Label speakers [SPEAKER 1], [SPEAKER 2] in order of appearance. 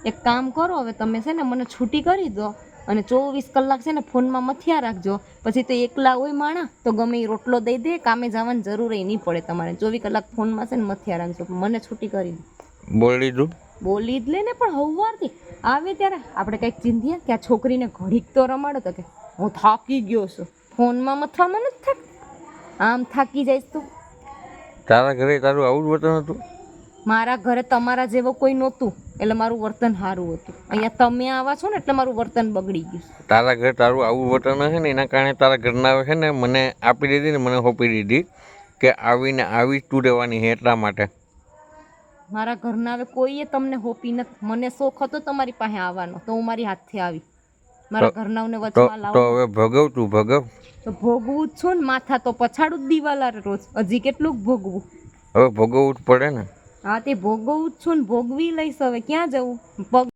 [SPEAKER 1] એક કામ કરો, હવે તમે છે ને મને છૂટી કરી દો અને 24 કલાક છે ને ફોનમાં મથિયા રાખજો. પછી તો એકલા હોય માણા તો ગમે એ રોટલો દઈ દે, કામે જવાની જરૂર નહીં પડે તમારે. 24 કલાક ફોનમાં છે ને મથિયા રાખજો. મને છૂટી કરી દો.
[SPEAKER 2] બોલી દઉં?
[SPEAKER 1] બોલી જ લે ને, પણ હવારથી આવે ત્યારે આપણે કંઈક ચિંધીએ કે આ છોકરીને ઘડીક તો રમાડો. તો કે હું થાકી ગયો છું. ફોનમાં મથવામાં નથી થાક, આમ થાકી જઈશ તું.
[SPEAKER 2] તારા ઘરે તારું આવું જ વર્તન હતું?
[SPEAKER 1] મારા ઘરે તમારા જેવો કોઈ નહોતું એટલે મારું વર્તન સારું હતું. અહીંયા તમે આવા છો ને એટલે મારું વર્તન બગડી ગયું.
[SPEAKER 2] તારા ઘરે તારું આવું વર્તન હશે ને એના કારણે તારા ઘરના છે ને મને આપી દીધી ને મને સોંપી દીધી કે આવીને આવી તું રહેવાની છે એટલા માટે.
[SPEAKER 1] મારા ઘરના હવે કોઈએ તમને હોપી નથી. મને શોખ હતો તમારી પાસે આવવાનો તો હું મારી હાથથી આવી. મારા ઘરનાઓને વચમાં
[SPEAKER 2] તો
[SPEAKER 1] લાવો
[SPEAKER 2] હવે ભગવ તું ભગવ.
[SPEAKER 1] તો ભોગવું જ છું ને, માથા તો પછાડું જ દિવાલા રોજ. હજી કેટલું ભોગવું?
[SPEAKER 2] હવે ભોગવવું જ પડે ને.
[SPEAKER 1] હા તે ભોગવું જ છું ને, ભોગવી લઈશ. હવે ક્યાં જવું? પગ